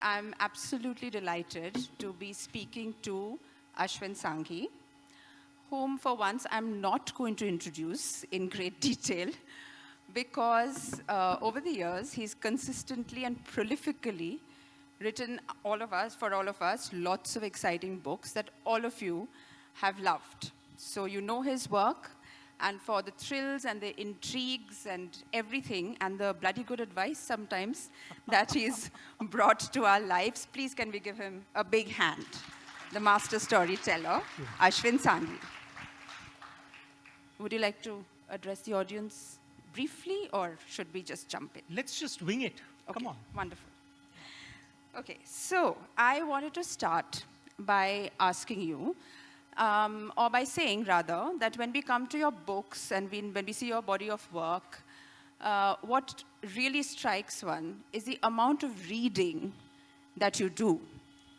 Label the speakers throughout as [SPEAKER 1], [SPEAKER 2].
[SPEAKER 1] I'm absolutely delighted to be speaking to Ashwin Sanghi, whom for once I'm not going to introduce in great detail because over the years he's consistently and prolifically written for all of us, lots of exciting books that all of you have loved. So you know his work, and for the thrills and the intrigues and everything and the bloody good advice sometimes that he's brought to our lives, please can we give him a big hand. The master storyteller, Ashwin Sanghi. Would you like to address the audience briefly, or should we just jump in?
[SPEAKER 2] Let's just wing it.
[SPEAKER 1] Okay,
[SPEAKER 2] Come on.
[SPEAKER 1] wonderful. Okay, so I wanted to start by asking you, or by saying rather, that when we come to your books and when we see your body of work, what really strikes one is the amount of reading that you do,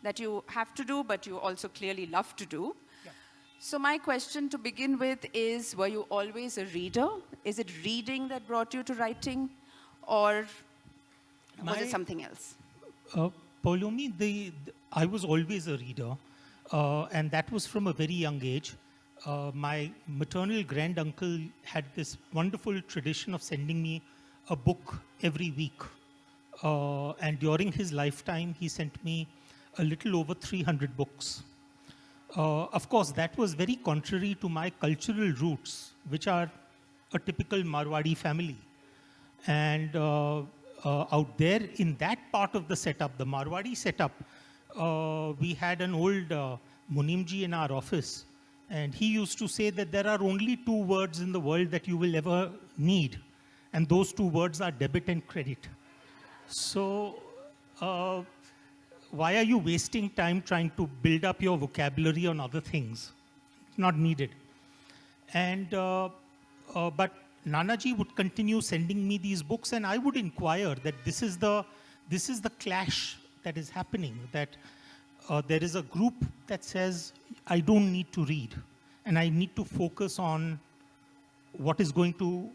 [SPEAKER 1] that you have to do, but you also clearly love to do.
[SPEAKER 2] Yeah.
[SPEAKER 1] So my question to begin with is, were you always a reader? Is it reading that brought you to writing, or was it something else?
[SPEAKER 2] Poulomi, I was always a reader, and that was from a very young age. My maternal granduncle had this wonderful tradition of sending me a book every week. And during his lifetime, he sent me a little over 300 books. Of course, that was very contrary to my cultural roots, which are a typical Marwadi family. And out there in that part of the setup, the Marwadi setup, we had an old Munimji in our office, and he used to say that there are only two words in the world that you will ever need, and those two words are debit and credit. So why are you wasting time trying to build up your vocabulary on other things? Not needed. And but Nanaji would continue sending me these books, and I would inquire that this is the clash that is happening, that there is a group that says, I don't need to read, and I need to focus on what is going to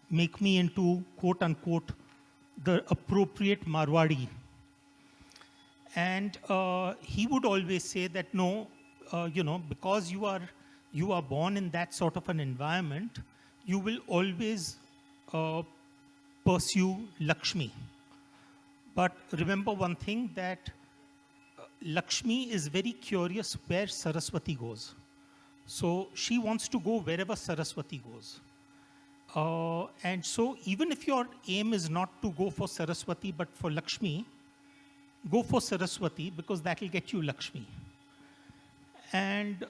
[SPEAKER 2] make me into, quote unquote, the appropriate Marwadi. And he would always say that, no, because you are born in that sort of an environment, you will always pursue Lakshmi. But remember one thing, that Lakshmi is very curious where Saraswati goes. So she wants to go wherever Saraswati goes. And so even if your aim is not to go for Saraswati but for Lakshmi, go for Saraswati, because that will get you Lakshmi. And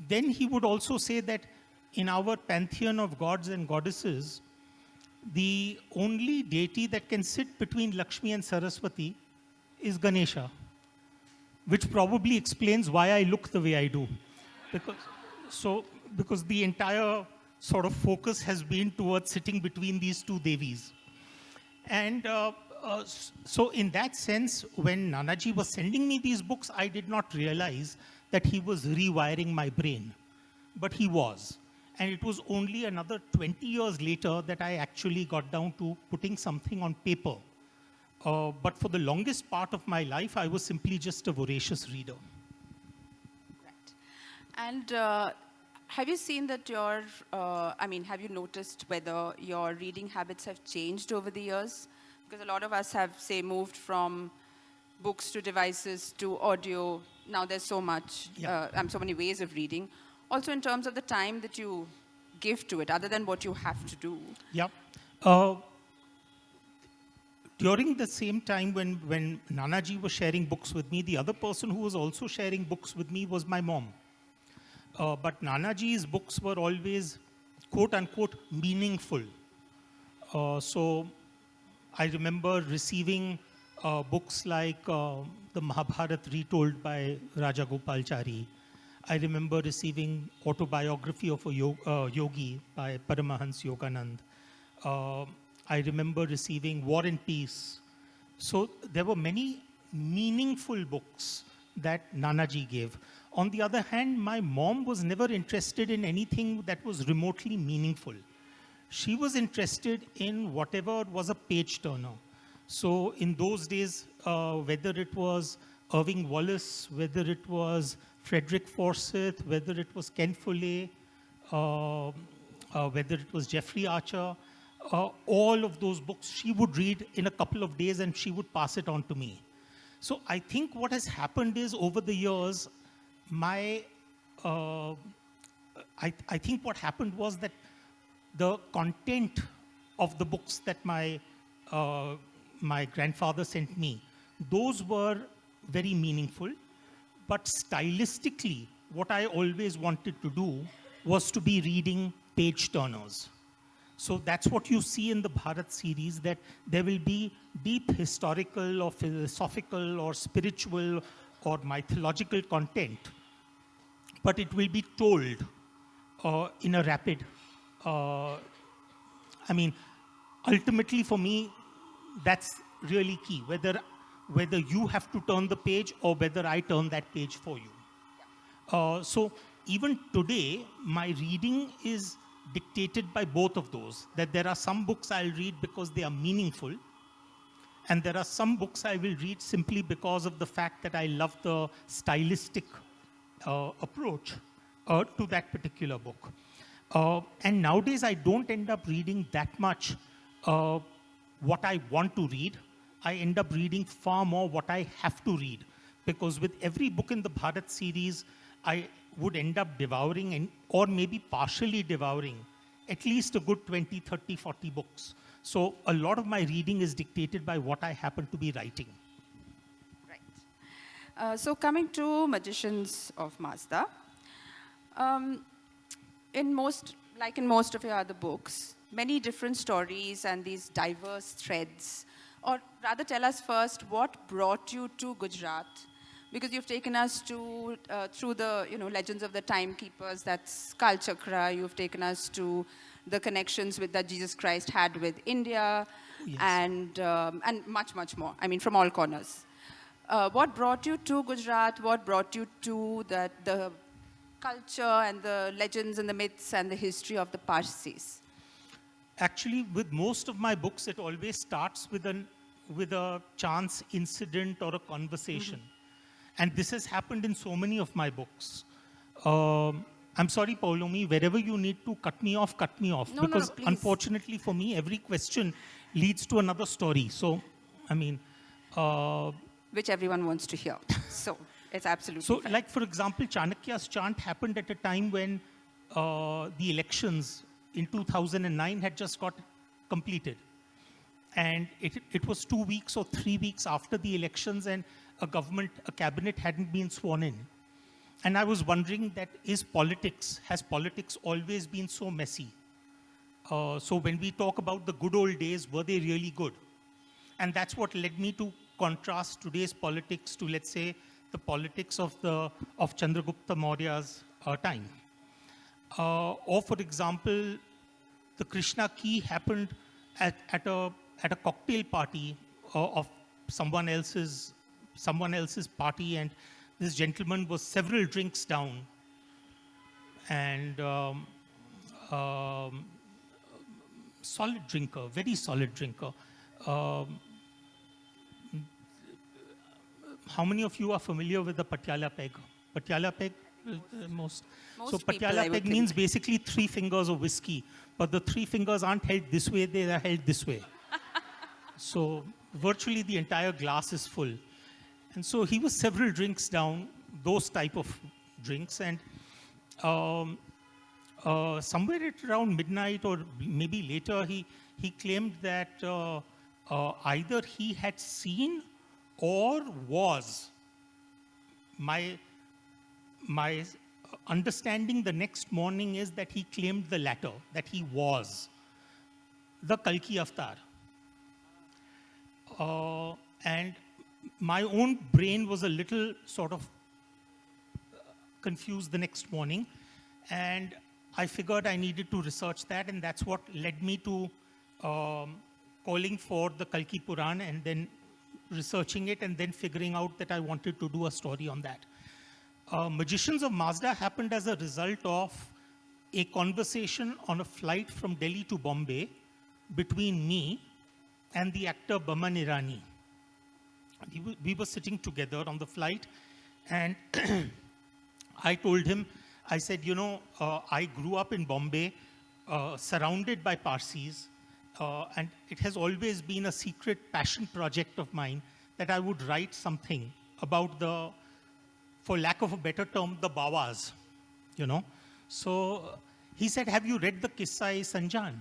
[SPEAKER 2] then he would also say that in our pantheon of gods and goddesses, the only deity that can sit between Lakshmi and Saraswati is Ganesha, which probably explains why I look the way I do. Because the entire sort of focus has been towards sitting between these two devis. And so in that sense, when Nanaji was sending me these books, I did not realize that he was rewiring my brain. But he was. And it was only another 20 years later that I actually got down to putting something on paper. But for the longest part of my life, I was simply just a voracious reader.
[SPEAKER 1] Right. And have you seen that have you noticed whether your reading habits have changed over the years? Because a lot of us have, say, moved from books to devices to audio. Now there's so much, so many ways of reading. Also in terms of the time that you give to it, other than what you have to do.
[SPEAKER 2] Yeah. During the same time when Nanaji was sharing books with me, the other person who was also sharing books with me was my mom. But Nanaji's books were always, quote unquote, meaningful. So I remember receiving books like the Mahabharata retold by Raja Gopalchari. I remember receiving autobiography of a yogi by Paramahans Yoganand. I remember receiving War and Peace. So there were many meaningful books that Nanaji gave. On the other hand, my mom was never interested in anything that was remotely meaningful. She was interested in whatever was a page turner. So in those days, whether it was Irving Wallace, whether it was Frederick Forsyth, whether it was Ken Follett, whether it was Jeffrey Archer, all of those books she would read in a couple of days and she would pass it on to me. So I think what has happened is over the years, my I think what happened was that the content of the books that my grandfather sent me, those were very meaningful. But stylistically, what I always wanted to do was to be reading page turners. So that's what you see in the Bharat series, that there will be deep historical or philosophical or spiritual or mythological content, but it will be told in a rapid, I mean, ultimately for me, that's really key, whether you have to turn the page or whether I turn that page for you. So even today, my reading is dictated by both of those, that there are some books I'll read because they are meaningful, and there are some books I will read simply because of the fact that I love the stylistic approach to that particular book. And nowadays, I don't end up reading that much what I want to read. I end up reading far more what I have to read, because with every book in the Bharat series, I would end up devouring or maybe partially devouring at least a good 20, 30, 40 books. So a lot of my reading is dictated by what I happen to be writing.
[SPEAKER 1] Right. So coming to Magicians of Mazda, in most of your other books, many different stories and these diverse threads. Or rather, tell us first what brought you to Gujarat, because you've taken us through the legends of the timekeepers. That's Kal Chakra. You've taken us to the connections that Jesus Christ had with India,
[SPEAKER 2] Yes.
[SPEAKER 1] and much more. I mean, from all corners. What brought you to Gujarat? What brought you to the culture and the legends and the myths and the history of the Parsis?
[SPEAKER 2] Actually, with most of my books, it always starts with a chance incident or a conversation. Mm-hmm. And this has happened in so many of my books. I'm sorry, Poulomi, wherever you need to cut me off,
[SPEAKER 1] No,
[SPEAKER 2] because
[SPEAKER 1] please.
[SPEAKER 2] Unfortunately for me, every question leads to another story. So, I mean...
[SPEAKER 1] which everyone wants to hear. So, it's absolutely
[SPEAKER 2] So,
[SPEAKER 1] fine.
[SPEAKER 2] like, for example, Chanakya's chant happened at a time when the elections in 2009 had just got completed. And it was 2 weeks or 3 weeks after the elections, and a cabinet hadn't been sworn in. And I was wondering that has politics always been so messy? So when we talk about the good old days, were they really good? And that's what led me to contrast today's politics to, let's say, the politics of Chandragupta Maurya's time. Or, for example, the Krishna Key happened at a cocktail party of someone else's party, and this gentleman was several drinks down, and solid drinker, very solid drinker. How many of you are familiar with the Patiala peg? Patiala peg, most. So
[SPEAKER 1] people,
[SPEAKER 2] Patiala peg means basically 3 fingers of whiskey, but the 3 fingers aren't held this way; they are held this way. So virtually the entire glass is full, and so he was several drinks down, those type of drinks, and somewhere at around midnight or maybe later, he claimed that either he had seen or was. My understanding the next morning is that he claimed the latter, that he was the Kalki Avatar. And my own brain was a little sort of confused the next morning, and I figured I needed to research that, and that's what led me to calling for the Kalki Puran and then researching it and then figuring out that I wanted to do a story on that. Magicians of Mazda happened as a result of a conversation on a flight from Delhi to Bombay between me and the actor Baman Irani. We were sitting together on the flight, and I told him, I said, I grew up in Bombay, surrounded by Parsis, and it has always been a secret passion project of mine that I would write something about the, for lack of a better term, the Bawas, So he said, have you read the Kissa-e Sanjan?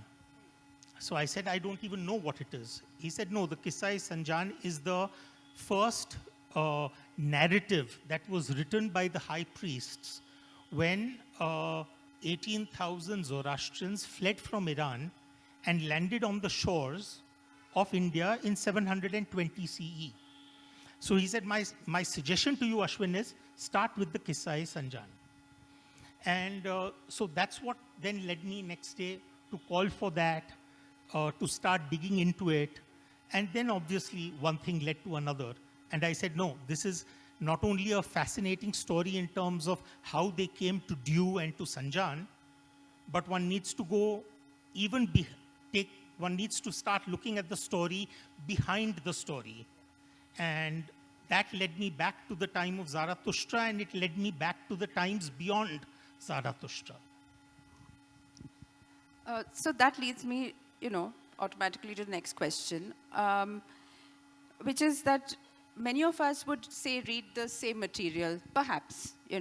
[SPEAKER 2] So I said, I don't even know what it is. He said, no, the Kissa-e Sanjan is the first narrative that was written by the high priests when 18,000 Zoroastrians fled from Iran and landed on the shores of India in 720 CE. So he said, my suggestion to you, Ashwin, is start with the Kissa-e Sanjan. And so that's what then led me next day to call for that, to start digging into it. And then obviously one thing led to another. And I said, no, this is not only a fascinating story in terms of how they came to Dew and to Sanjan, but one needs to go one needs to start looking at the story behind the story. And that led me back to the time of Zarathustra, and it led me back to the times beyond Zarathustra.
[SPEAKER 1] So that leads me, automatically to the next question, which is that many of us would say read the same material, perhaps, be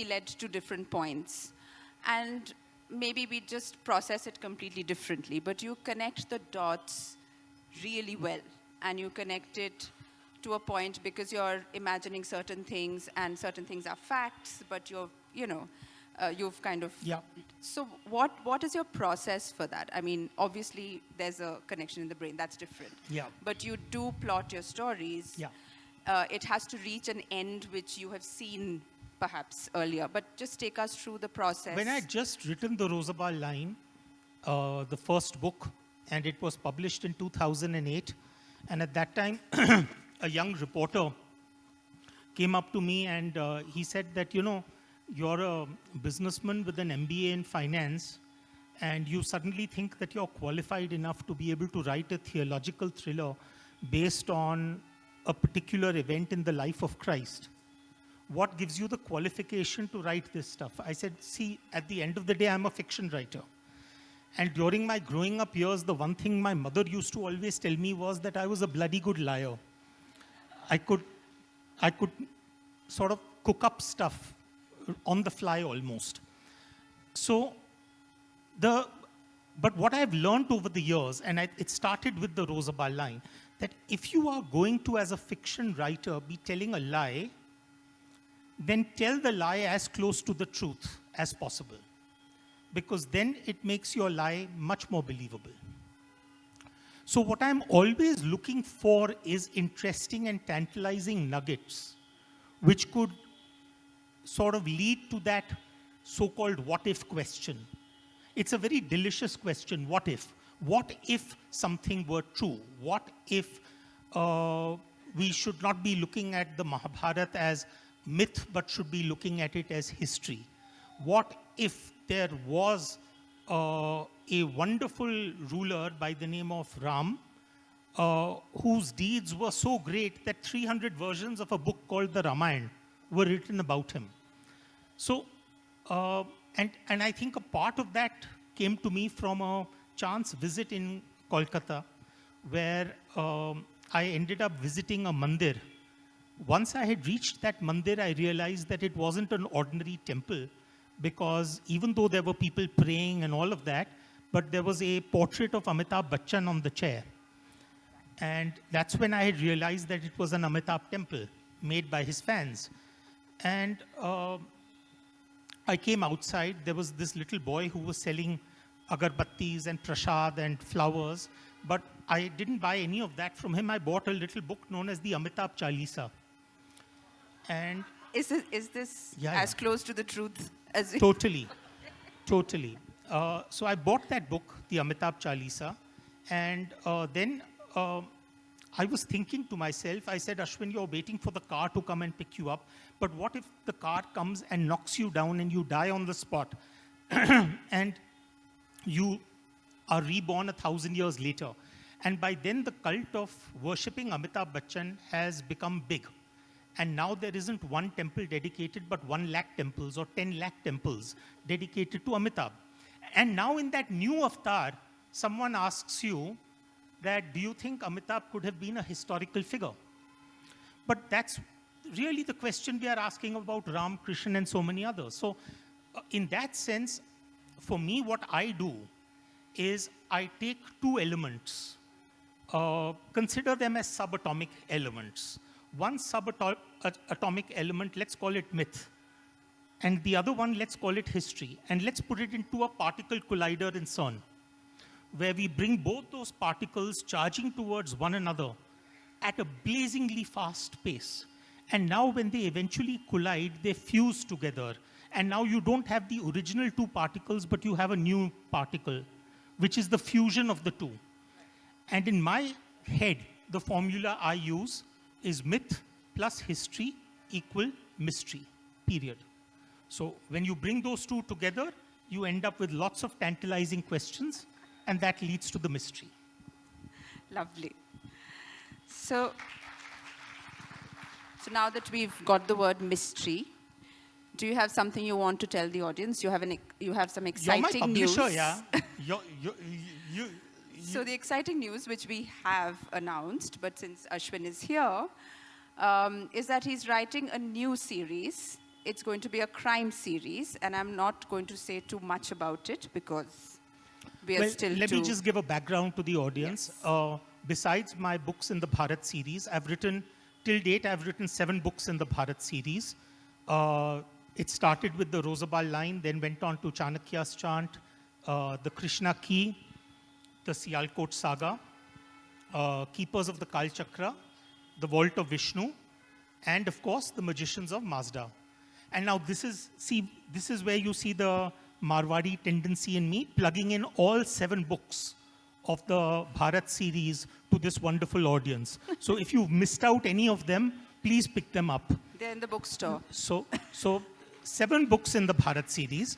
[SPEAKER 1] led to different points. And maybe we just process it completely differently, but you connect the dots really well, and you connect it to a point because you're imagining certain things, and certain things are facts, but you've kind of...
[SPEAKER 2] Yeah.
[SPEAKER 1] So what is your process for that? I mean, obviously, there's a connection in the brain. That's different.
[SPEAKER 2] Yeah.
[SPEAKER 1] But you do plot your stories.
[SPEAKER 2] Yeah.
[SPEAKER 1] It has to reach an end which you have seen perhaps earlier. But just take us through the process.
[SPEAKER 2] When I had just written the Rosabal line, the first book, and it was published in 2008, and at that time, a young reporter came up to me and he said that, you're a businessman with an MBA in finance, and you suddenly think that you're qualified enough to be able to write a theological thriller based on a particular event in the life of Christ. What gives you the qualification to write this stuff? I said, see, at the end of the day, I'm a fiction writer. And during my growing up years, the one thing my mother used to always tell me was that I was a bloody good liar. I could sort of cook up stuff on the fly almost. So, but what I've learned over the years, and it started with the Rosabal line, that if you are going to, as a fiction writer, be telling a lie, then tell the lie as close to the truth as possible, because then it makes your lie much more believable. So what I'm always looking for is interesting and tantalizing nuggets, which could sort of lead to that so-called what-if question. It's a very delicious question, what if? What if something were true? What if we should not be looking at the Mahabharata as myth, but should be looking at it as history? What if there was a wonderful ruler by the name of Ram, whose deeds were so great that 300 versions of a book called the Ramayana were written about him? So, and I think a part of that came to me from a chance visit in Kolkata, where I ended up visiting a mandir. Once I had reached that mandir, I realized that it wasn't an ordinary temple, because even though there were people praying and all of that, but there was a portrait of Amitabh Bachchan on the chair. And that's when I had realized that it was an Amitabh temple made by his fans. And I came outside. There was this little boy who was selling agarbattis and prasad and flowers, but I didn't buy any of that from him. I bought a little book known as the Amitabh Chalisa. And
[SPEAKER 1] is this
[SPEAKER 2] Yeah,
[SPEAKER 1] as close to the truth as we...
[SPEAKER 2] Totally. So I bought that book, the Amitabh Chalisa, and then I was thinking to myself, I said, Ashwin, you're waiting for the car to come and pick you up, but what if the car comes and knocks you down and you die on the spot and you are reborn 1,000 years later? And by then, the cult of worshipping Amitabh Bachchan has become big. And now there isn't one temple dedicated, but 1 lakh temples or 10 lakh temples dedicated to Amitabh. And now in that new avatar, someone asks you that, do you think Amitabh could have been a historical figure? But that's really the question we are asking about Ram, Krishna, and so many others. So in that sense, for me, what I do is I take 2 elements, consider them as subatomic elements. One subatomic element, let's call it myth. And the other one, let's call it history. And let's put it into a particle collider in CERN, where we bring both those particles charging towards one another at a blazingly fast pace. And now when they eventually collide, they fuse together. And now you don't have the original 2 particles, but you have a new particle, which is the fusion of the 2. And in my head, the formula I use is myth plus history equal mystery, period. So when you bring those 2 together, you end up with lots of tantalizing questions, and that leads to the mystery.
[SPEAKER 1] Lovely. So now that we've got the word mystery, do you have something you want to tell the audience? You have some exciting
[SPEAKER 2] You're my publisher,
[SPEAKER 1] news.
[SPEAKER 2] yeah.
[SPEAKER 1] So the exciting news, which we have announced, but since Ashwin is here, is that he's writing a new series. It's going to be a crime series, and I'm not going to say too much about it because we are still
[SPEAKER 2] Let me just give a background to the audience.
[SPEAKER 1] Yes.
[SPEAKER 2] Besides my books in the Bharat series, till date, I've written 7 books in the Bharat series. It started with the Rosabal line, then went on to Chanakya's chant, the Krishna key, the Sialkot saga, Keepers of the Kal Chakra, the Vault of Vishnu, and of course, the Magicians of Mazda. And now this is where you see the Marwadi tendency in me, plugging in all 7 books of the Bharat series to this wonderful audience. So if you've missed out any of them, please pick them up.
[SPEAKER 1] They're in the bookstore.
[SPEAKER 2] So 7 books in the Bharat series.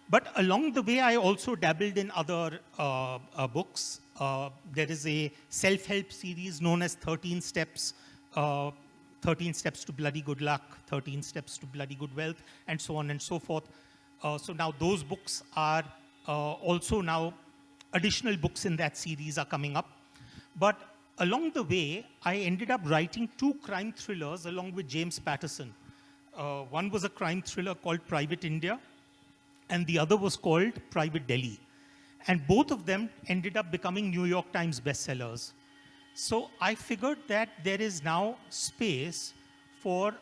[SPEAKER 2] But along the way, I also dabbled in other books. There is a self-help series known as 13 Steps, 13 Steps to Bloody Good Luck, 13 Steps to Bloody Good Wealth, and so on and so forth. So now those books are also now additional books in that series are coming up. But along the way, I ended up writing 2 crime thrillers along with James Patterson. One was a crime thriller called Private India, and the other was called Private Delhi. And both of them ended up becoming New York Times bestsellers. So I figured that there is now space for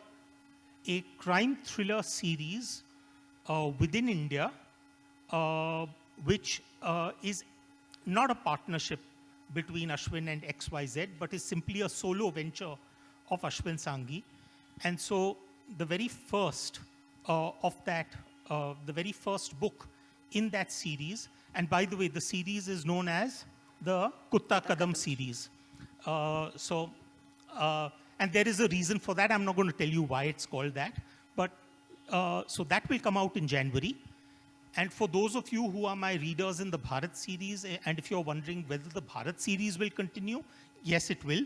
[SPEAKER 2] a crime thriller series within India, which is not a partnership between Ashwin and XYZ, but is simply a solo venture of Ashwin Sanghi. And so the very first the very first book in that series, and by the way, the series is known as the Kutta Kadam series. And there is a reason for that. I'm not going to tell you why it's called that. But so that will come out in January. And for those of you who are my readers in the Bharat series, and if you're wondering whether the Bharat series will continue, yes, it will.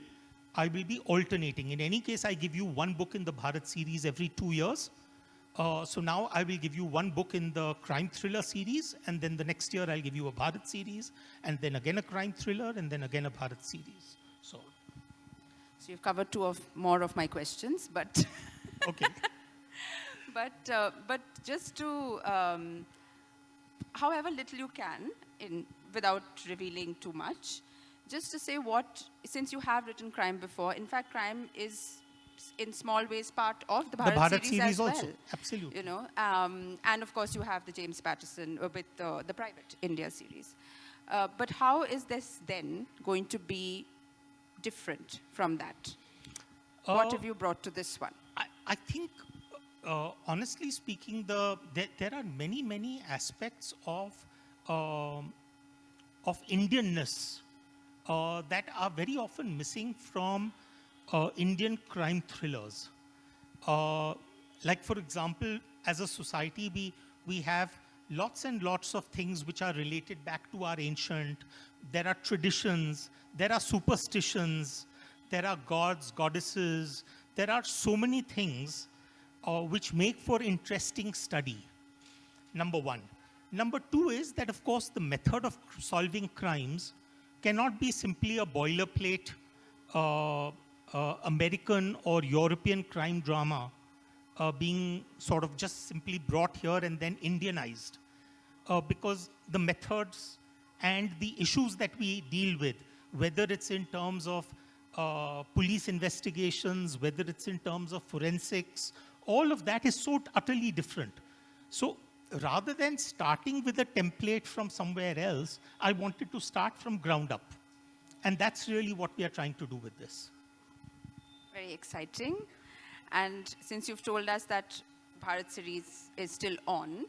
[SPEAKER 2] I will be alternating. In any case, I give you 1 book in the Bharat series every 2 years. So now I will give you 1 book in the crime thriller series, and then the next year I'll give you a Bharat series, and then again a crime thriller, and then again a Bharat series. So
[SPEAKER 1] you've covered more of my questions, but
[SPEAKER 2] okay.
[SPEAKER 1] but just to, however little you can, without revealing too much, just to say since you have written crime before, in fact, crime is in small ways part of the Bharat series as well.
[SPEAKER 2] Also, absolutely.
[SPEAKER 1] You know, and of course you have the James Patterson with the Private India series. But how is this then going to be different from that? What have you brought to this one?
[SPEAKER 2] I think, honestly speaking, there are many aspects of Indianness that are very often missing from Indian crime thrillers. Like, for example, as a society, we have lots and lots of things which are related back to our ancient there are traditions, there are superstitions, there are gods, goddesses, there are so many things which make for interesting study. Number one. Number two is that, of course, the method of solving crimes cannot be simply a boilerplate American or European crime drama being sort of just simply brought here and then Indianized. Because the methods and the issues that we deal with, whether it's in terms of police investigations, whether it's in terms of forensics, all of that is so utterly different. So rather than starting with a template from somewhere else, I wanted to start from ground up. And that's really what we are trying to do with this.
[SPEAKER 1] Very exciting. And since you've told us that Bharat series is still on,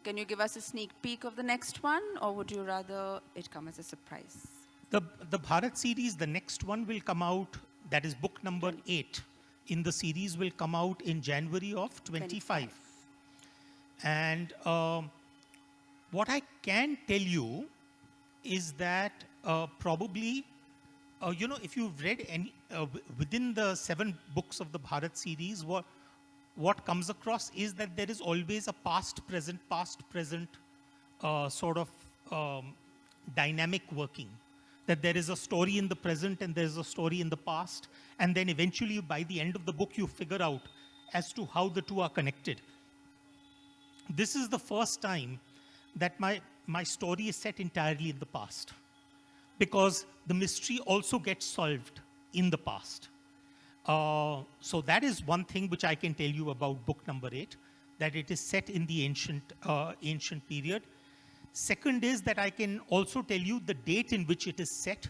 [SPEAKER 1] can you give us a sneak peek of the next one, or would you rather it come as a surprise?
[SPEAKER 2] The Bharat series, the next one will come out, that is book number 8 in the series, will come out in January of 25. And what I can tell you is that probably, if you've read any, within the 7 books of the Bharat series, what comes across is that there is always a past-present sort of dynamic working. That there is a story in the present and there's a story in the past. And then eventually, by the end of the book, you figure out as to how the two are connected. This is the first time that my story is set entirely in the past, because the mystery also gets solved in the past. So that is one thing which I can tell you about book number 8, that it is set in the ancient period. Second is that I can also tell you the date in which it is set.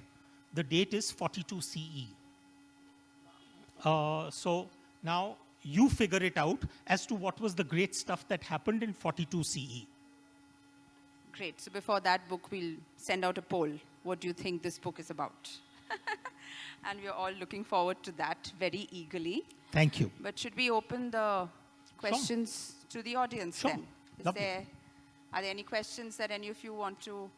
[SPEAKER 2] The date is 42 CE. So now you figure it out as to what was the great stuff that happened in 42 CE.
[SPEAKER 1] Great. So before that book, we'll send out a poll. What do you think this book is about? And we're all looking forward to that very eagerly.
[SPEAKER 2] Thank you.
[SPEAKER 1] But should we open the questions to the audience then? Are there any questions that any of you want to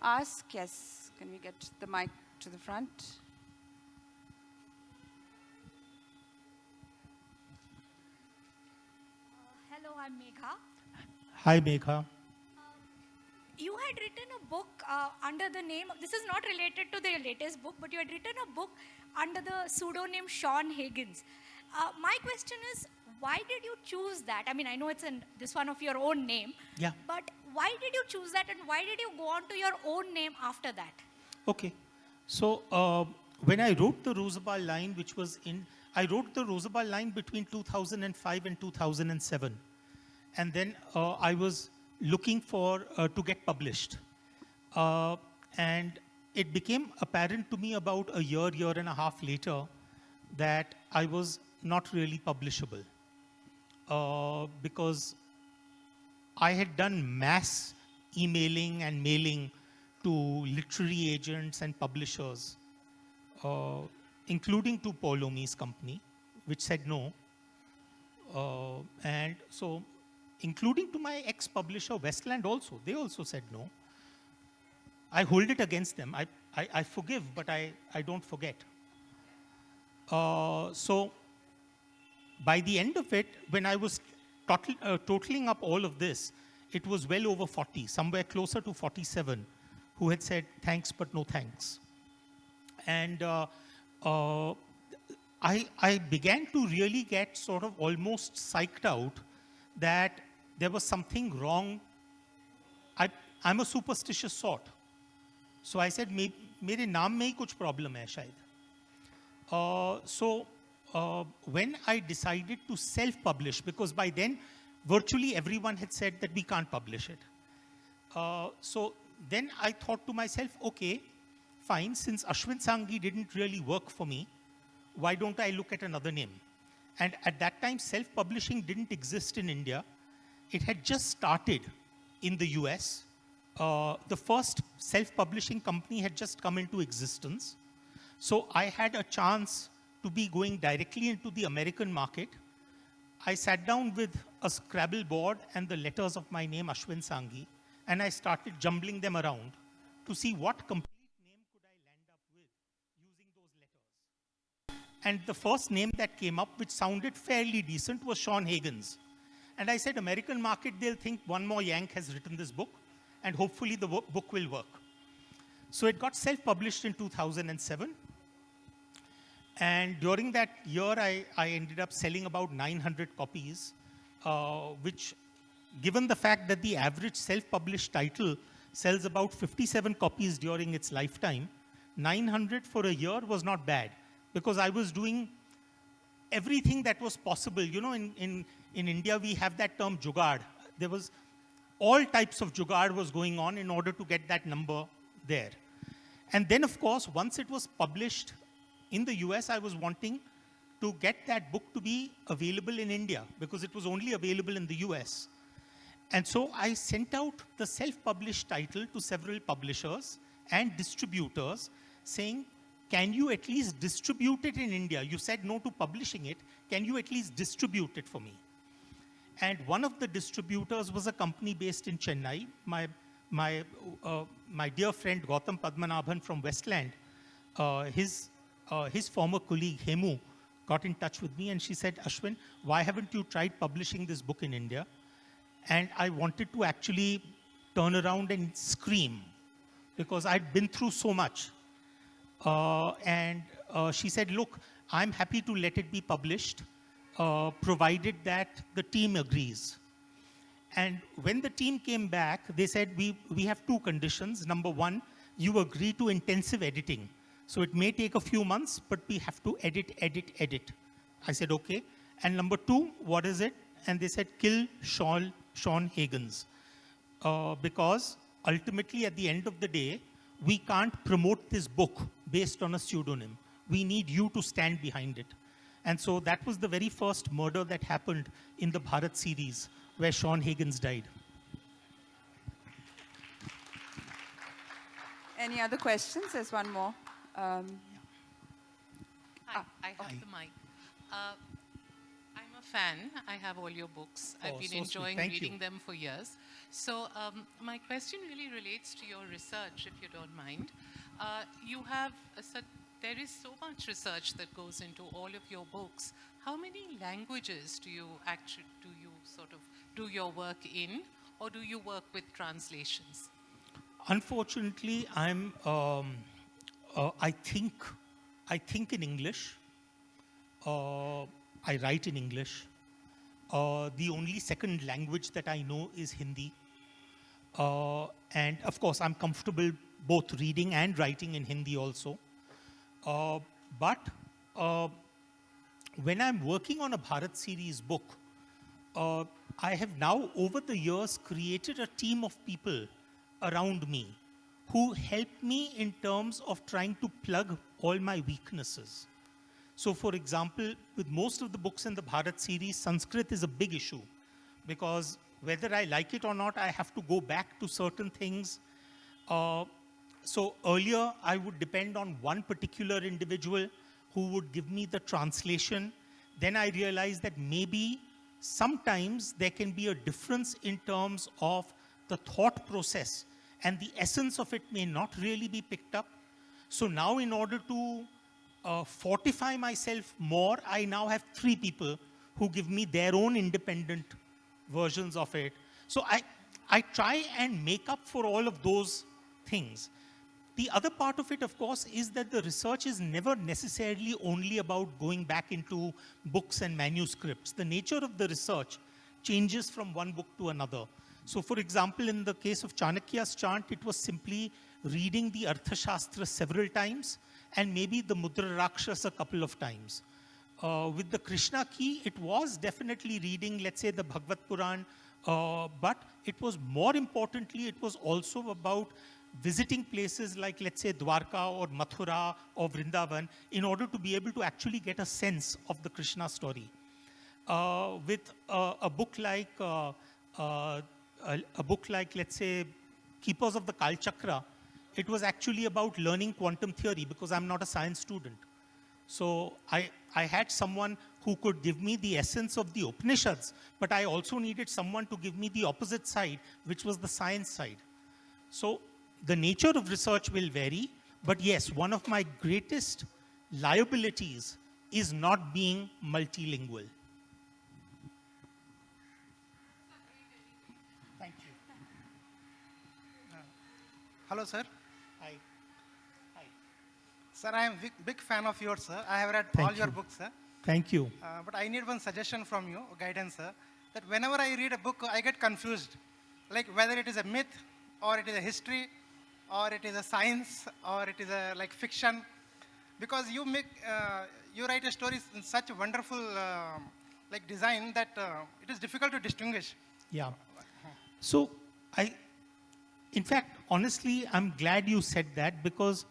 [SPEAKER 1] ask? Yes. Can we get the mic to the front?
[SPEAKER 3] Hello, I'm Megha.
[SPEAKER 2] Hi, Megha.
[SPEAKER 3] You had written a book under the name, this is not related to the latest book, but you had written a book under the pseudonym Sean Higgins. My question is, why did you choose that? I mean, I know it's this one of your own name,
[SPEAKER 2] Yeah.
[SPEAKER 3] but why did you choose that, and why did you go on to your own name after that?
[SPEAKER 2] Okay. So when I wrote the Rosabal line, I wrote the Rosabal line between 2005 and 2007. And then I was looking for to get published. And it became apparent to me about a year and a half later that I was not really publishable. Because I had done mass emailing and mailing to literary agents and publishers, including to Poulomi's company, which said no. And so, including to my ex-publisher, Westland also, they also said no. I hold it against them. I forgive, but I don't forget. So, by the end of it, when I was totaling up all of this, it was well over 40, somewhere closer to 47, who had said thanks, but no thanks. And I began to really get sort of almost psyched out that there was something wrong. I'm a superstitious sort. So I said, मेरे नाम में ही कुछ problem है शायद. So when I decided to self-publish, because by then virtually everyone had said that we can't publish it. So then I thought to myself, okay, fine, since Ashwin Sanghi didn't really work for me, why don't I look at another name? And at that time, self-publishing didn't exist in India. It had just started in the US. The first self-publishing company had just come into existence. So I had a chance to be going directly into the American market. I sat down with a Scrabble board and the letters of my name, Ashwin Sanghi, and I started jumbling them around to see what complete name could I land up with using those letters. And the first name that came up, which sounded fairly decent, was Sean Higgins. And I said, American market, they'll think one more Yank has written this book, and hopefully the book will work. So it got self-published in 2007. And during that year, I ended up selling about 900 copies, which, given the fact that the average self-published title sells about 57 copies during its lifetime, 900 for a year was not bad, because I was doing everything that was possible. You know, in India, we have that term jugaad. There was all types of jugaad was going on in order to get that number there. And then, of course, once it was published in the US, I was wanting to get that book to be available in India, because it was only available in the US. And so I sent out the self-published title to several publishers and distributors saying, can you at least distribute it in India? You said no to publishing it. Can you at least distribute it for me? And one of the distributors was a company based in Chennai. My dear friend Gautam Padmanabhan from Westland, his former colleague Hemu got in touch with me, and she said, Ashwin, why haven't you tried publishing this book in India? And I wanted to actually turn around and scream, because I'd been through so much. She said, look, I'm happy to let it be published, provided that the team agrees. And when the team came back, they said, we have two conditions. Number one, you agree to intensive editing. So it may take a few months, but we have to edit. I said, okay. And number two, what is it? And they said, kill Sean Higgins. Because ultimately, at the end of the day, we can't promote this book based on a pseudonym. We need you to stand behind it. And so that was the very first murder that happened in the Bharat series, where Sean Higgins died.
[SPEAKER 1] Any other questions? There's one more.
[SPEAKER 4] Hi, I have the mic. I'm a fan. I have all your books. I've been
[SPEAKER 2] so sweet.
[SPEAKER 4] enjoying
[SPEAKER 2] Thank
[SPEAKER 4] reading
[SPEAKER 2] you.
[SPEAKER 4] them for years. So my question really relates to your research, if you don't mind. You have there is so much research that goes into all of your books. How many languages do you sort of do your work in, or do you work with translations?
[SPEAKER 2] Unfortunately, I think in English. I write in English. The only second language that I know is Hindi. And of course, I'm comfortable both reading and writing in Hindi also. But when I'm working on a Bharat series book, I have now, over the years, created a team of people around me who help me in terms of trying to plug all my weaknesses. So, for example, with most of the books in the Bharat series, Sanskrit is a big issue, because whether I like it or not, I have to go back to certain things. So earlier, I would depend on one particular individual who would give me the translation. Then I realized that maybe sometimes there can be a difference in terms of the thought process, and the essence of it may not really be picked up. So now, in order to fortify myself more, I now have 3 people who give me their own independent versions of it. So I try and make up for all of those things. The other part of it, of course, is that the research is never necessarily only about going back into books and manuscripts. The nature of the research changes from one book to another. So, for example, in the case of Chanakya's chant, it was simply reading the Arthashastra several times and maybe the Mudra Rakshas a couple of times. With the Krishna key, it was definitely reading, let's say, the Bhagavad Puran, but it was more importantly, it was also about visiting places like, let's say, Dwarka or Mathura or Vrindavan in order to be able to actually get a sense of the Krishna story. With a book like, let's say, Keepers of the Kal Chakra, it was actually about learning quantum theory because I'm not a science student. So I had someone who could give me the essence of the Upanishads, but I also needed someone to give me the opposite side, which was the science side. So the nature of research will vary, but yes, one of my greatest liabilities is not being multilingual. Thank you.
[SPEAKER 5] Hello, sir.
[SPEAKER 2] Hi. Hi.
[SPEAKER 5] Sir, I am big fan of yours, sir. I have read
[SPEAKER 2] Thank
[SPEAKER 5] all your
[SPEAKER 2] you.
[SPEAKER 5] books, sir.
[SPEAKER 2] Thank you.
[SPEAKER 5] But I need one suggestion from you, guidance, sir. That whenever I read a book, I get confused. Like whether it is a myth, or it is a history, or it is a science, or it is a like fiction. Because you write a story in such a wonderful like design that it is difficult to distinguish.
[SPEAKER 2] Yeah. So in fact, honestly, I'm glad you said that because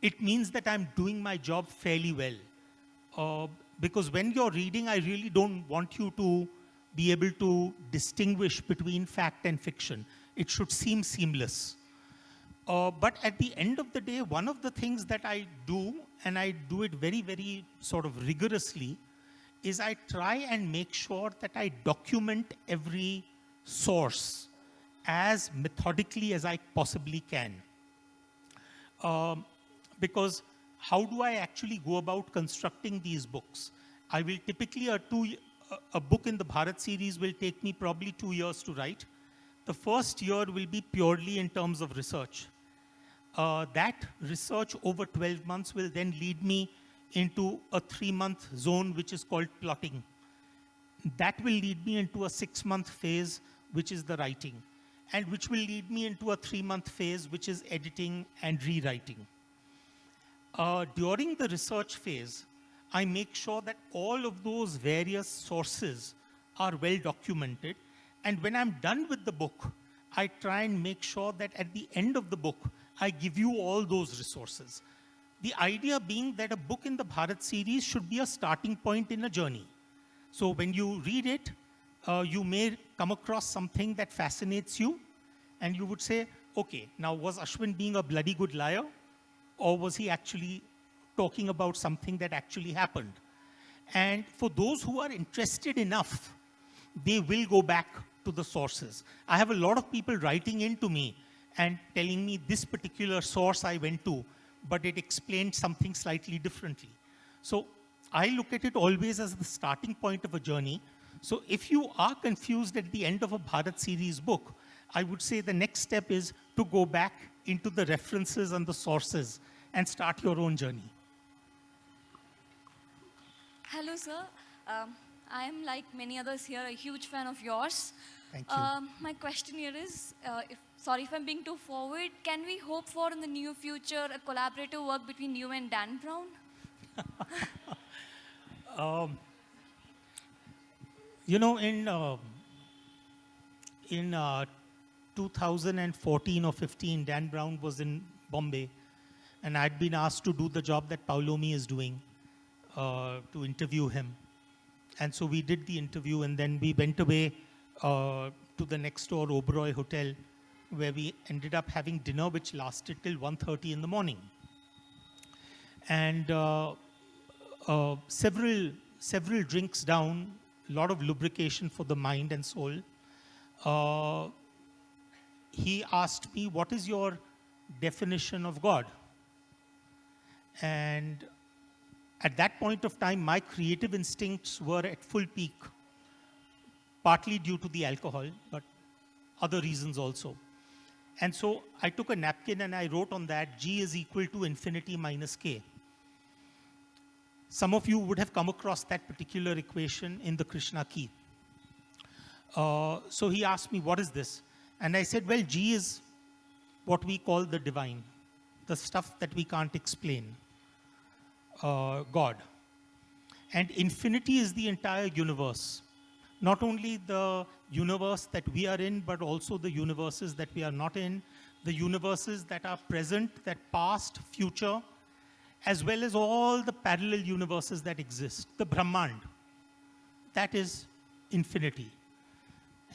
[SPEAKER 2] it means that I'm doing my job fairly well. Because when you're reading, I really don't want you to be able to distinguish between fact and fiction. It should seem seamless. But at the end of the day, one of the things that I do, and I do it very, very sort of rigorously, is I try and make sure that I document every source as methodically as I possibly can. Because how do I actually go about constructing these books? I will typically, a book in the Bharat series will take me probably 2 years to write. The first year will be purely in terms of research. That research over 12 months will then lead me into a 3-month zone, which is called plotting. That will lead me into a 6-month phase, which is the writing, and which will lead me into a 3-month phase, which is editing and rewriting. During the research phase, I make sure that all of those various sources are well documented. And when I'm done with the book, I try and make sure that at the end of the book, I give you all those resources. The idea being that a book in the Bharat series should be a starting point in a journey. So when you read it, you may come across something that fascinates you, and you would say, okay, now was Ashwin being a bloody good liar? Or was he actually talking about something that actually happened? And for those who are interested enough, they will go back to the sources. I have a lot of people writing into me and telling me this particular source I went to, but it explained something slightly differently. So I look at it always as the starting point of a journey. So if you are confused at the end of a Bharat series book, I would say the next step is to go back into the references and the sources and start your own journey.
[SPEAKER 6] Hello, sir. I am, like many others here, a huge fan of yours.
[SPEAKER 2] Thank you.
[SPEAKER 6] My question here is, sorry if I'm being too forward, can we hope for in the near future a collaborative work between you and Dan Brown?
[SPEAKER 2] You know, in 2014 or 15, Dan Brown was in Bombay, and I'd been asked to do the job that Poulomi is doing, to interview him. And so we did the interview, and then we went away to the next door Oberoi Hotel, where we ended up having dinner, which lasted till 1:30 in the morning. And several drinks down, a lot of lubrication for the mind and soul. He asked me, what is your definition of God? And at that point of time, my creative instincts were at full peak, partly due to the alcohol, but other reasons also. And so I took a napkin and I wrote on that, G is equal to infinity minus K. Some of you would have come across that particular equation in the Krishna key. So he asked me, what is this? And I said, well, G is what we call the divine, the stuff that we can't explain, God. And infinity is the entire universe. Not only the universe that we are in, but also the universes that we are not in, the universes that are present, that past, future, as well as all the parallel universes that exist. The Brahmand, that is infinity.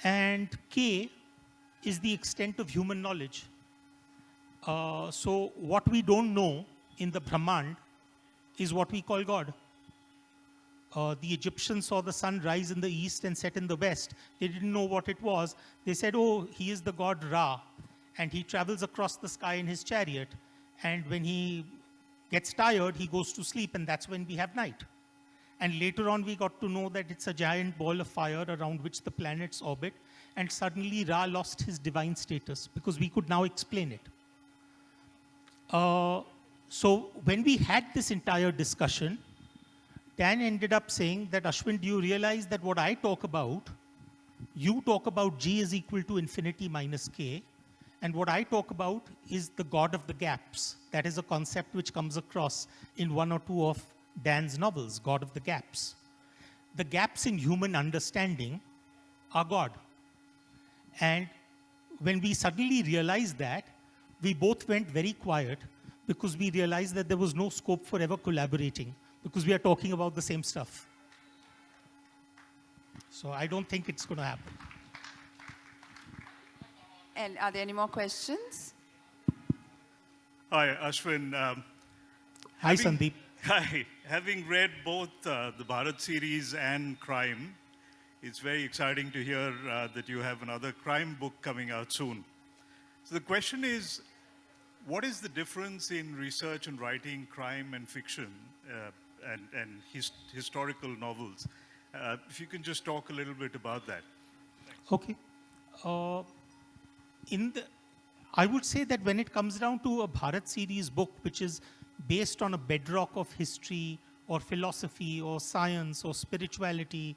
[SPEAKER 2] And K is the extent of human knowledge. So what we don't know in the Brahmand is what we call God. The Egyptians saw the sun rise in the east and set in the west. They didn't know what it was. They said, oh, he is the god Ra. and he travels across the sky in his chariot. And when he gets tired, he goes to sleep, and that's when we have night. And later on, we got to know that it's a giant ball of fire around which the planets orbit. And suddenly, Ra lost his divine status because we could now explain it. So when we had this entire discussion, Dan ended up saying that, Ashwin, do you realize that what I talk about, you talk about G is equal to infinity minus K, and what I talk about is the God of the gaps. That is a concept which comes across in one or two of Dan's novels, God of the gaps. The gaps in human understanding are God. And when we suddenly realized that, we both went very quiet because we realized that there was no scope for ever collaborating because we are talking about the same stuff. So I don't think it's going to happen.
[SPEAKER 1] And are there any more questions?
[SPEAKER 7] Hi, Ashwin.
[SPEAKER 2] Hi, Sandeep.
[SPEAKER 7] Hi. Having read both the Bharat series and crime, it's very exciting to hear that you have another crime book coming out soon. So the question is, what is the difference in research and writing crime and fiction and historical novels? If you can just talk a little bit about that.
[SPEAKER 2] Okay. I would say that when it comes down to a Bharat series book, which is based on a bedrock of history or philosophy or science or spirituality,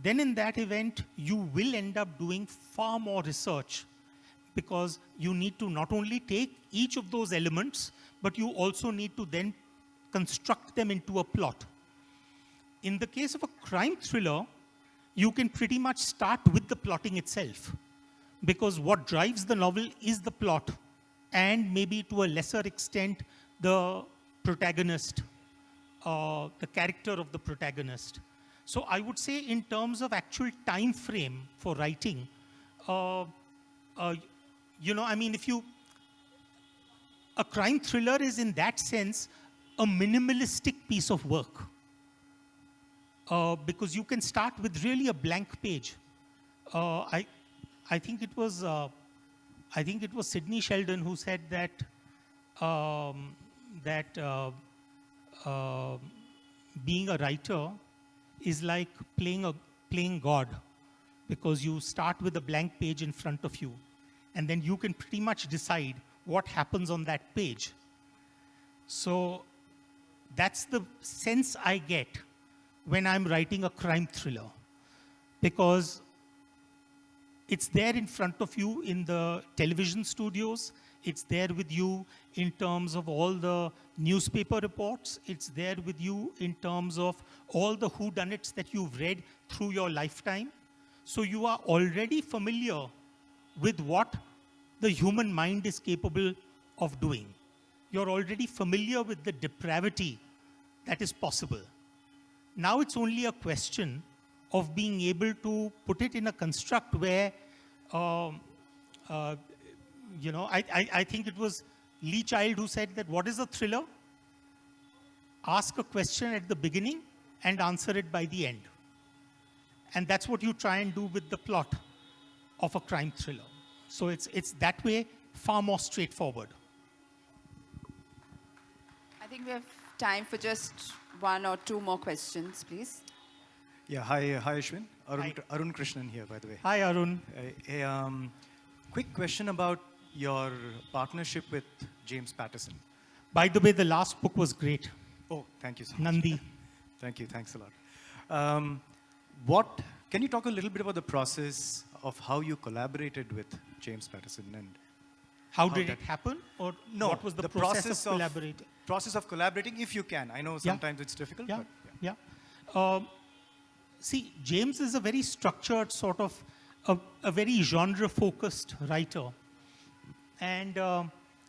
[SPEAKER 2] then in that event, you will end up doing far more research because you need to not only take each of those elements, but you also need to then construct them into a plot. In the case of a crime thriller, you can pretty much start with the plotting itself because what drives the novel is the plot and maybe to a lesser extent the protagonist, the character of the protagonist. So I would say in terms of actual time frame for writing, a crime thriller is in that sense a minimalistic piece of work. Because you can start with really a blank page. I think it was Sidney Sheldon who said that being a writer is like playing God, because you start with a blank page in front of you, and then you can pretty much decide what happens on that page. So that's the sense I get when I'm writing a crime thriller, because it's there in front of you in the television studios. It's there with you in terms of all the newspaper reports. It's there with you in terms of all the whodunits that you've read through your lifetime. So you are already familiar with what the human mind is capable of doing. You're already familiar with the depravity that is possible. Now it's only a question of being able to put it in a construct where, I think it was Lee Child who said that what is a thriller? Ask a question at the beginning and answer it by the end. And that's what you try and do with the plot of a crime thriller. So it's that way far more straightforward.
[SPEAKER 1] I think we have time for just one or two more questions, please.
[SPEAKER 8] Yeah, hi Ashwin.
[SPEAKER 2] Hi.
[SPEAKER 8] Arun Krishnan here, by the way.
[SPEAKER 2] Hi, Arun.
[SPEAKER 8] Quick question about your partnership with James Patterson.
[SPEAKER 2] By the way, the last book was great.
[SPEAKER 8] Oh, thank you so much.
[SPEAKER 2] Nandi.
[SPEAKER 8] Thank you, thanks a lot. Can you talk a little bit about the process of how you collaborated with James Patterson and
[SPEAKER 2] How did it happen? Or
[SPEAKER 8] no,
[SPEAKER 2] what was the process of collaborating?
[SPEAKER 8] Process of collaborating, if you can. I know sometimes it's difficult.
[SPEAKER 2] Yeah,
[SPEAKER 8] But
[SPEAKER 2] yeah. See, James is a very structured sort of, a very genre-focused writer. And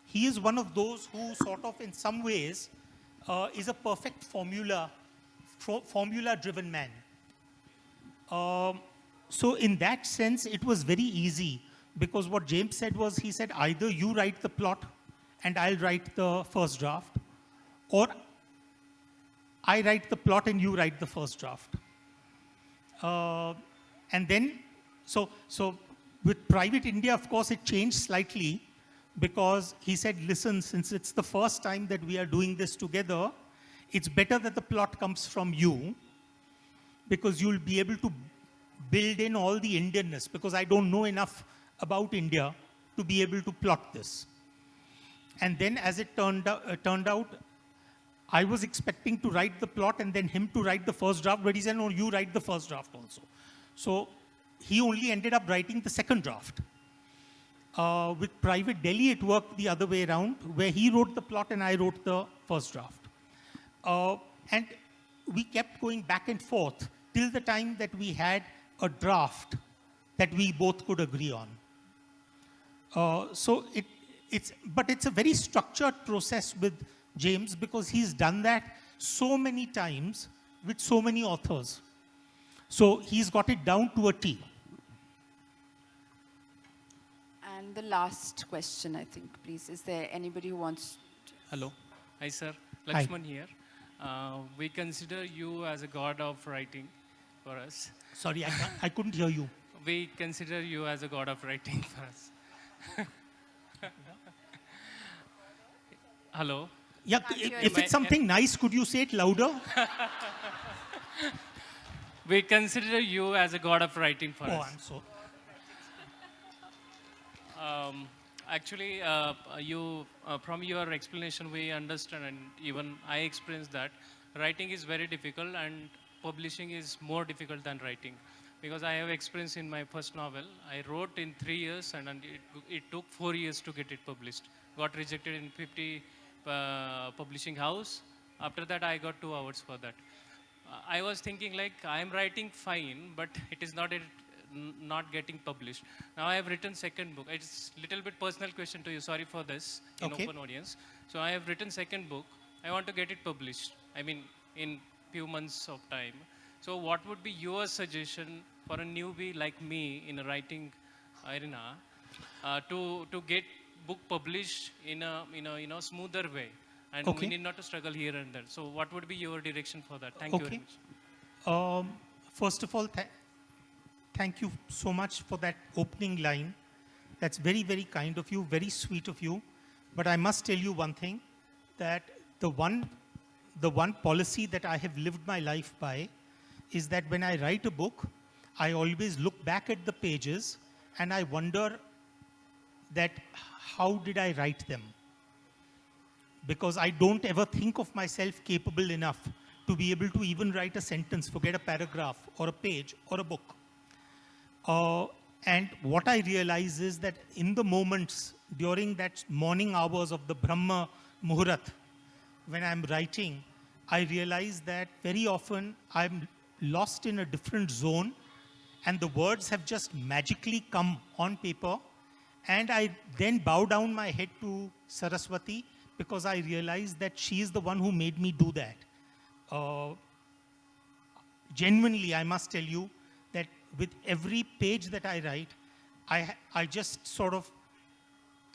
[SPEAKER 2] he is one of those who sort of, in some ways, is a perfect formula-driven man. So in that sense, it was very easy, because what James said was, he said, either you write the plot and I'll write the first draft, or I write the plot and you write the first draft. And then, so with Private India, of course, it changed slightly, because he said, listen, since it's the first time that we are doing this together, it's better that the plot comes from you, because you'll be able to build in all the Indianness, because I don't know enough about India to be able to plot this. And then as it turned out, I was expecting to write the plot and then him to write the first draft, but he said, no, you write the first draft also. So he only ended up writing the second draft. With Private Delhi, it worked the other way around, where he wrote the plot and I wrote the first draft. And we kept going back and forth till the time that we had a draft that we both could agree on. But it's a very structured process with James, because he's done that so many times with so many authors. So he's got it down to a T.
[SPEAKER 1] And the last question, I think, please. Is there anybody who wants to?
[SPEAKER 9] Hello. Hi, sir.
[SPEAKER 2] Hi.
[SPEAKER 9] Lakshman here. We consider you as a god of writing for us.
[SPEAKER 2] Sorry, I couldn't hear you.
[SPEAKER 9] We consider you as a god of writing for us. Hello.
[SPEAKER 2] Yeah, if it's something nice, could you say it louder?
[SPEAKER 9] We consider you as a god of writing for
[SPEAKER 2] Oh,
[SPEAKER 9] us.
[SPEAKER 2] I'm so.
[SPEAKER 9] Actually, from your explanation, we understand, and even I experienced that writing is very difficult and publishing is more difficult than writing. Because I have experience in my first novel. I wrote in 3 years and it took 4 years to get it published. Got rejected in 50 publishing house. After that, I got 2 hours for that. I was thinking like, I am writing fine, but it is not getting published. Now I have written second book. It's little bit personal question to you. Sorry for this in
[SPEAKER 2] Okay.
[SPEAKER 9] open audience. So I have written second book. I want to get it published. I mean, in few months of time. So what would be your suggestion for a newbie like me in a writing arena to get book published in a smoother way, and
[SPEAKER 2] Okay.
[SPEAKER 9] we need not to struggle here and there. So what would be your direction for that? Thank you very
[SPEAKER 2] Okay.
[SPEAKER 9] much.
[SPEAKER 2] First of all, thank you so much for that opening line. That's very, very kind of you, very sweet of you. But I must tell you one thing, that the one policy that I have lived my life by is that when I write a book, I always look back at the pages and I wonder that how did I write them? Because I don't ever think of myself capable enough to be able to even write a sentence, forget a paragraph or a page or a book. And what I realize is that in the moments during that morning hours of the Brahma Muhurat, when I'm writing, I realize that very often I'm lost in a different zone and the words have just magically come on paper, and I then bow down my head to Saraswati because I realize that she is the one who made me do that. Genuinely, I must tell you that with every page that I write, I just sort of,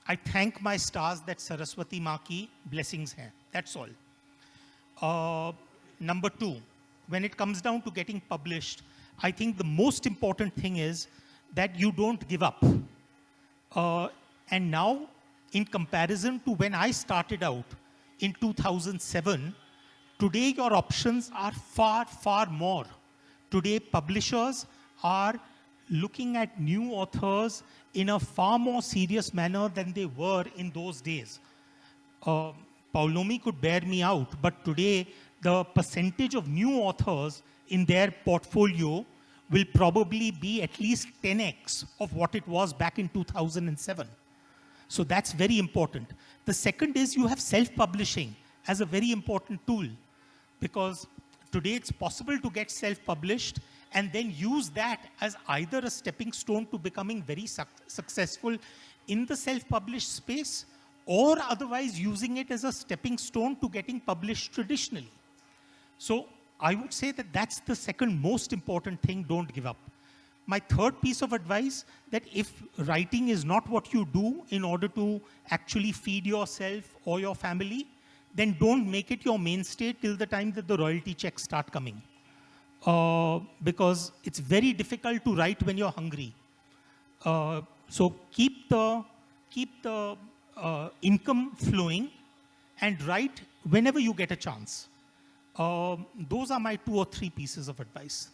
[SPEAKER 2] I thank my stars that Saraswati Ma ki blessings hai. That's all. Number 2, when it comes down to getting published, I think the most important thing is that you don't give up. And now, in comparison to when I started out in 2007, today your options are far, far more. Today, publishers are looking at new authors in a far more serious manner than they were in those days. Poulomi could bear me out, but today the percentage of new authors in their portfolio will probably be at least 10x of what it was back in 2007. So that's very important. The second is you have self-publishing as a very important tool, because today it's possible to get self-published and then use that as either a stepping stone to becoming very successful in the self-published space, or otherwise using it as a stepping stone to getting published traditionally. So I would say that that's the second most important thing, don't give up. My third piece of advice, that if writing is not what you do in order to actually feed yourself or your family, then don't make it your mainstay till the time that the royalty checks start coming. Because it's very difficult to write when you're hungry. So keep the income flowing, and write whenever you get a chance. Those are my 2 or 3 pieces of advice.